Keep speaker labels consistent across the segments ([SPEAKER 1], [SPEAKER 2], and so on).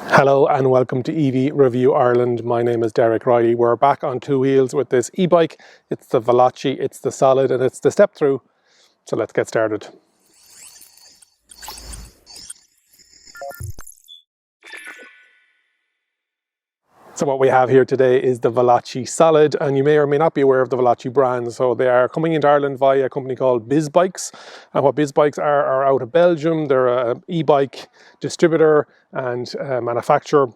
[SPEAKER 1] Hello and welcome to EV Review Ireland. My name is Derek Reilly. We're back on two wheels with this e-bike. It's the Veloci, it's the Solid, and it's the step through. So let's get started. So what we have here today is the Veloci Solid, and you may or may not be aware of the Veloci brand. So they are coming into Ireland via a company called BizBikes, and what BizBikes are out of Belgium. They're an e-bike distributor and manufacturer,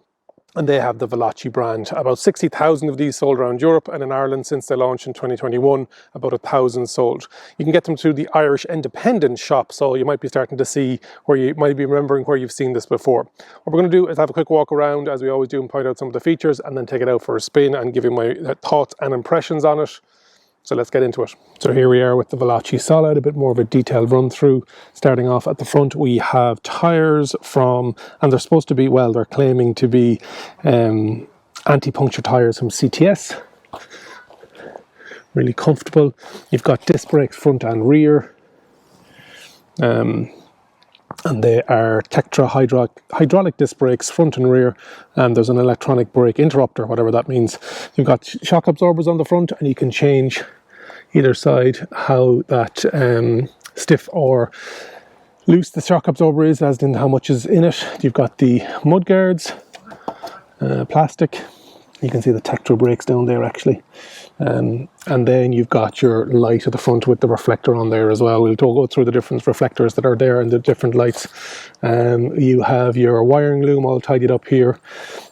[SPEAKER 1] and they have the Veloci brand. About 60,000 of these sold around Europe, and in Ireland since they launched in 2021, about 1,000 sold. You can get them through the Irish independent shop, so you might be starting to see where you might be remembering where you've seen this before. What we're going to do is have a quick walk around, as we always do, and point out some of the features, and then take it out for a spin and give you my thoughts and impressions on it. So let's get into it. So here we are with the Veloci Solid, a bit more of a detailed run through. Starting off at the front, we have tyres from, and they're supposed to be, well, they're claiming to be anti-puncture tyres from CTS. Really comfortable. You've got disc brakes front and rear. And they are Tetra hydraulic disc brakes front and rear, and there's an electronic brake interrupter, whatever that means. You've got shock absorbers on the front, and you can change either side how that stiff or loose the shock absorber is, as in how much is in it. You've got the mud guards, plastic. You can see the Tetra brakes down there actually. And then you've got your light at the front with the reflector on there as well. We'll go through the different reflectors that are there and the different lights. You have your wiring loom all tidied up here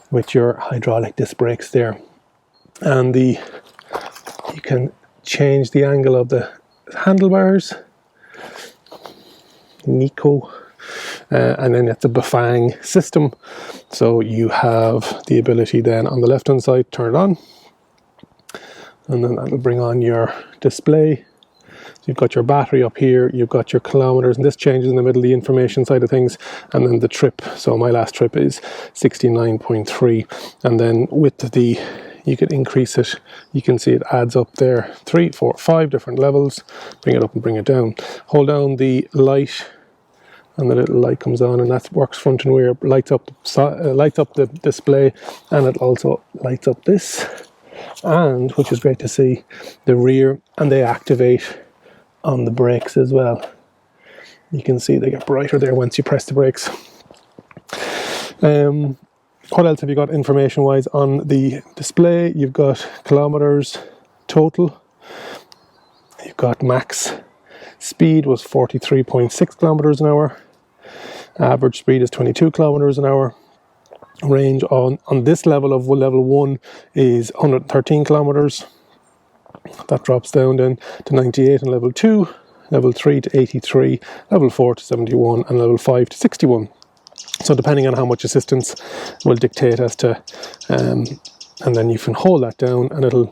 [SPEAKER 1] with your hydraulic disc brakes there. And you can change the angle of the handlebars. Nico. And then it's a Bafang system. So you have the ability then on the left hand side, turn it on. And then that will bring on your display. So you've got your battery up here, you've got your kilometers, and this changes in the middle, the information side of things, and then the trip. So my last trip is 69.3. And then with you can increase it. You can see it adds up there, 3, 4, 5 different levels. Bring it up and bring it down. Hold down the light, and the little light comes on, and that works front and rear, lights up the display, and it also lights up this. And, which is great to see, the rear, and they activate on the brakes as well. You can see they get brighter there once you press the brakes. What else have you got information wise on the display? You've got kilometers total. You've got max speed was 43.6 kilometers an hour. Average speed is 22 kilometers an hour. Range on this level of level 1 is 113 kilometers. That drops down then to 98 in level 2, level 3 to 83, level 4 to 71, and level 5 to 61. So depending on how much assistance will dictate as to, and then you can hold that down and it'll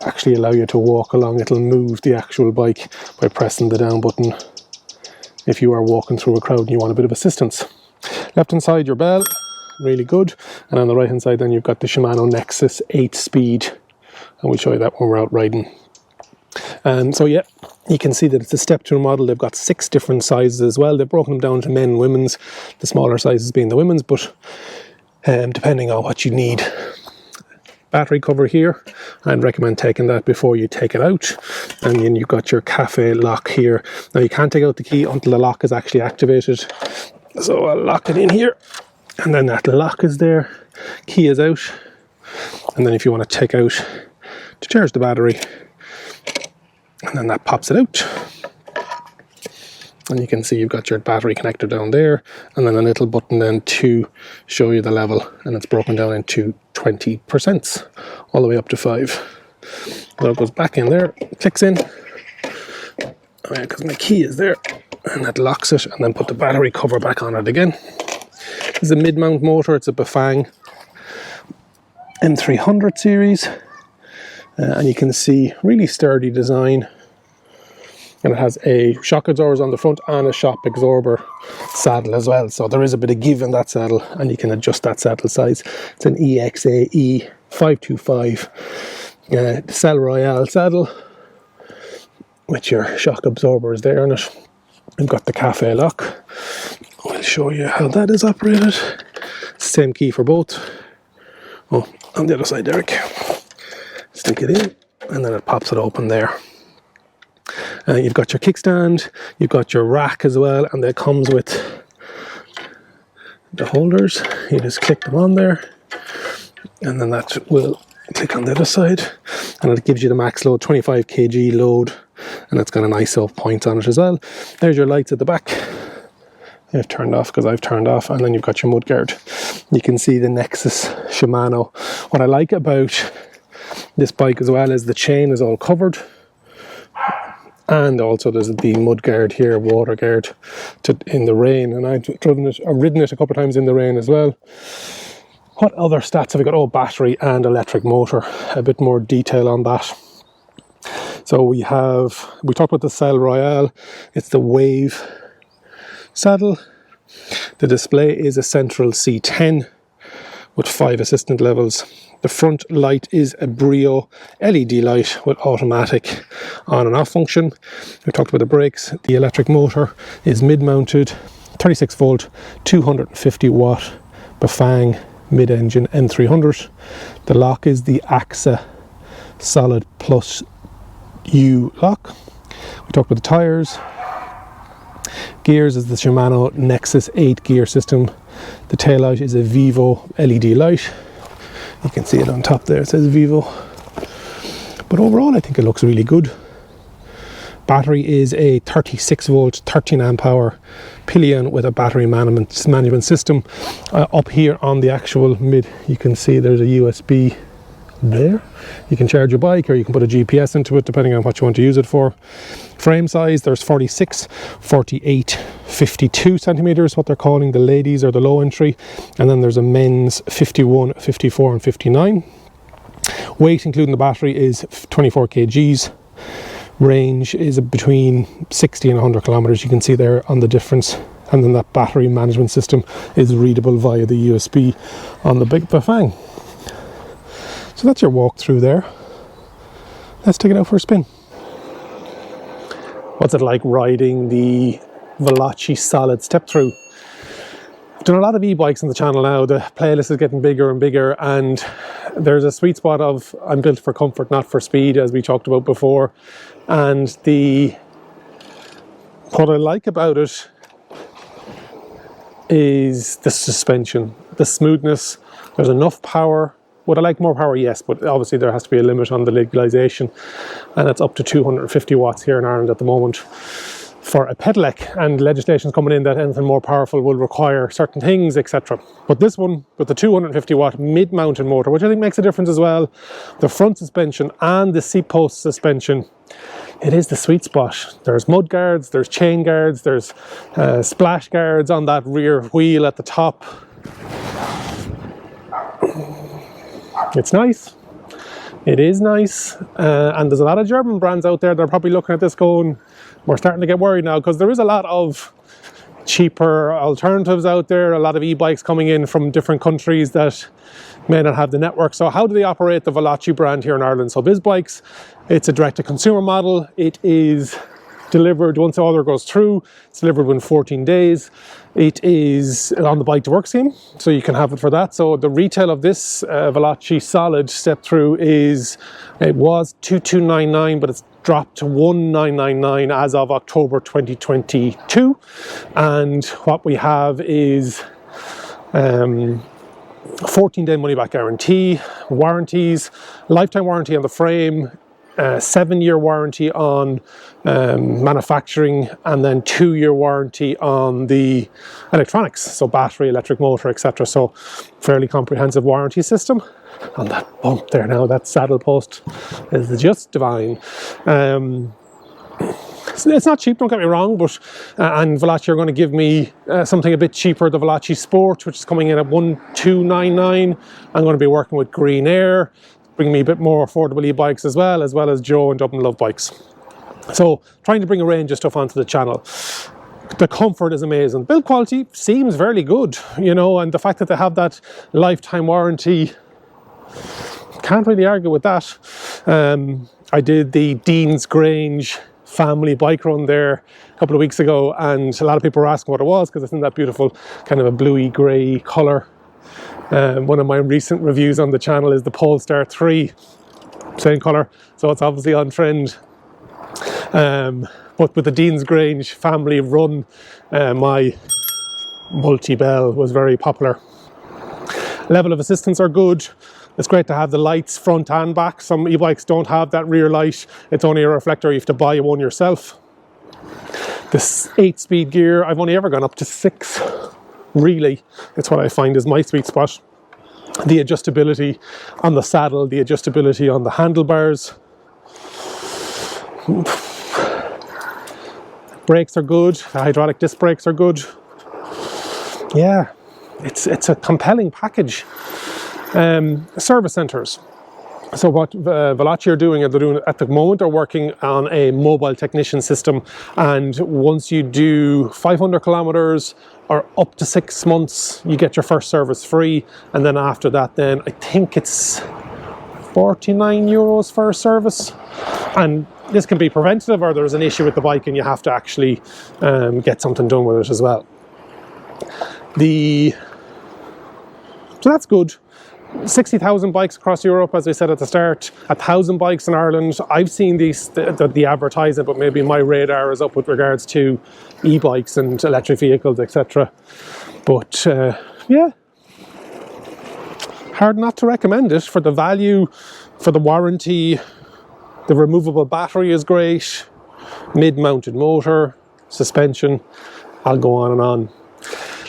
[SPEAKER 1] actually allow you to walk along. It'll move the actual bike by pressing the down button if you are walking through a crowd and you want a bit of assistance. Left hand side, your bell. Really good. And on the right hand side then you've got the Shimano Nexus 8 speed, and we'll show you that when we're out riding. So yeah, you can see that it's a step through model. They've got 6 different sizes as well. They've broken them down to men and women's, the smaller sizes being the women's, but depending on what you need. Battery cover here, I'd recommend taking that before you take it out. And then you've got your cafe lock here. Now you can't take out the key until the lock is actually activated, so I'll lock it in here. And then that lock is there, key is out, and then if you want to take out to charge the battery, and then that pops it out, and you can see you've got your battery connector down there, and then a little button then to show you the level, and it's broken down into 20% all the way up to 5. So it goes back in there, clicks in, because my key is there, and that locks it, and then put the battery cover back on it again. This is a mid-mount motor. It's a Bafang M300 series, and you can see really sturdy design, and it has a shock absorbers on the front and a shock absorber saddle as well, so there is a bit of give in that saddle, and you can adjust that saddle size. It's an EXA E525 Cell Royale saddle with your shock absorbers there on it. We've got the cafe lock. I'll show you how that is operated. Same key for both. Oh, on the other side, Derek. Stick it in, and then it pops it open there. You've got your kickstand, you've got your rack as well, and that comes with the holders. You just click them on there, and then that will click on the other side, and it gives you the max load, 25 kg load, and it's got a nice point on it as well. There's your lights at the back. They've turned off because I've turned off, and then you've got your mudguard. You can see the Nexus Shimano. What I like about this bike as well is the chain is all covered, and also there's the mudguard here, water guard in the rain, and I've ridden it a couple of times in the rain as well. What other stats have we got? Oh, battery and electric motor. A bit more detail on that. So we talked about the Saddle Royale. It's the Wave saddle. The display is a central C10 with 5 assistant levels. The front light is a Brio LED light with automatic on and off function. We talked about the brakes. The electric motor is mid-mounted, 36 volt, 250 watt Bafang mid-engine M300. The lock is the AXA Solid Plus U lock. We talked about the tyres. Gears is the Shimano Nexus 8 gear system. The taillight is a Vivo LED light. You can see it on top there, it says Vivo. But overall I think it looks really good. Battery is a 36 volt, 13 amp hour Pilion with a battery management system. Up here on the actual mid, you can see there's a USB there. You can charge your bike, or you can put a GPS into it depending on what you want to use it for. Frame size, there's 46, 48, 52 centimeters, what they're calling the ladies or the low entry, and then there's a men's 51, 54 and 59. Weight including the battery is 24 kgs. Range is between 60 and 100 kilometers. You can see there on the difference, and then that battery management system is readable via the USB on the big Bafang. So that's your walkthrough there. Let's take it out for a spin. What's it like riding the Veloci Solid step through? I've done a lot of e-bikes on the channel now. The playlist is getting bigger and bigger, and there's a sweet spot of I'm built for comfort, not for speed, as we talked about before. And what I like about it is the suspension, the smoothness. There's enough power. Would I like more power? Yes, but obviously there has to be a limit on the legalization, and it's up to 250 watts here in Ireland at the moment for a pedelec, and legislation is coming in that anything more powerful will require certain things, etc. But this one with the 250 watt mid-mounted motor, which I think makes a difference as well, the front suspension and the seat post suspension, it is the sweet spot. There's mud guards, there's chain guards, there's splash guards on that rear wheel at the top. It's nice. It is nice. And there's a lot of German brands out there that are probably looking at this going, we're starting to get worried now, because there is a lot of cheaper alternatives out there, a lot of e-bikes coming in from different countries that may not have the network. So how do they operate the Veloci brand here in Ireland? So BizBikes, it's a direct-to-consumer model. It is delivered once the order goes through. It's delivered within 14 days. It is on the bike to work scheme, so you can have it for that. So the retail of this Veloci Solid step through it was 2,299, but it's dropped to 1,999 as of October 2022. And what we have is 14-day money-back guarantee, warranties, lifetime warranty on the frame, 7-year warranty on manufacturing, and then 2-year warranty on the electronics, so battery, electric motor, etc. So fairly comprehensive warranty system. And that bump there now, that saddle post is just divine. It's not cheap, don't get me wrong, but and Veloci are going to give me something a bit cheaper, the Veloci Sport, which is coming in at 1,299. I'm going to be working with Green Air, bring me a bit more affordable e-bikes as well as Joe and Dublin Love Bikes. So trying to bring a range of stuff onto the channel. The comfort is amazing. Build quality seems very good, you know, and the fact that they have that lifetime warranty, can't really argue with that. I did the Dean's Grange family bike run there a couple of weeks ago, and a lot of people were asking what it was, because it's in that beautiful kind of a bluey grey colour. One of my recent reviews on the channel is the Polestar 3, same colour, so it's obviously on trend. But with the Dean's Grange family run, my multi-bell was very popular. Level of assistance are good. It's great to have the lights front and back. Some e-bikes don't have that rear light. It's only a reflector, you have to buy one yourself. This 8-speed gear, I've only ever gone up to 6. Really, it's what I find is my sweet spot. The adjustability on the saddle, the adjustability on the handlebars. Brakes are good, the hydraulic disc brakes are good. Yeah, it's a compelling package. Service centres. So what Veloci are doing, at the moment, are working on a mobile technician system, and once you do 500 kilometers or up to 6 months, you get your first service free, and then after that, then I think it's 49 euros for a service. And this can be preventative, or there's an issue with the bike and you have to actually get something done with it as well. So that's good. 60,000 bikes across Europe, as I said at the start, 1,000 bikes in Ireland. I've seen the advertising, but maybe my radar is up with regards to e-bikes and electric vehicles, etc. But yeah, hard not to recommend it for the value, for the warranty. The removable battery is great, mid-mounted motor, suspension. I'll go on and on.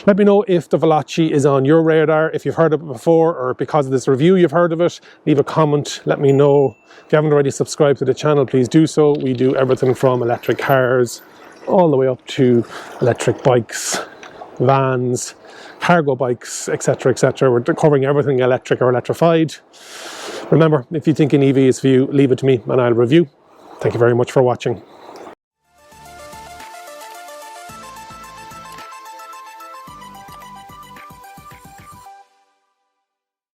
[SPEAKER 1] Let me know if the Veloci is on your radar, if you've heard of it before, or because of this review you've heard of it. Leave a comment, let me know. If you haven't already subscribed to the channel, please do so. We do everything from electric cars all the way up to electric bikes, vans, cargo bikes, etc, etc. We're covering everything electric or electrified. Remember, if you think an EV is for you, leave it to me and I'll review. Thank you very much for watching.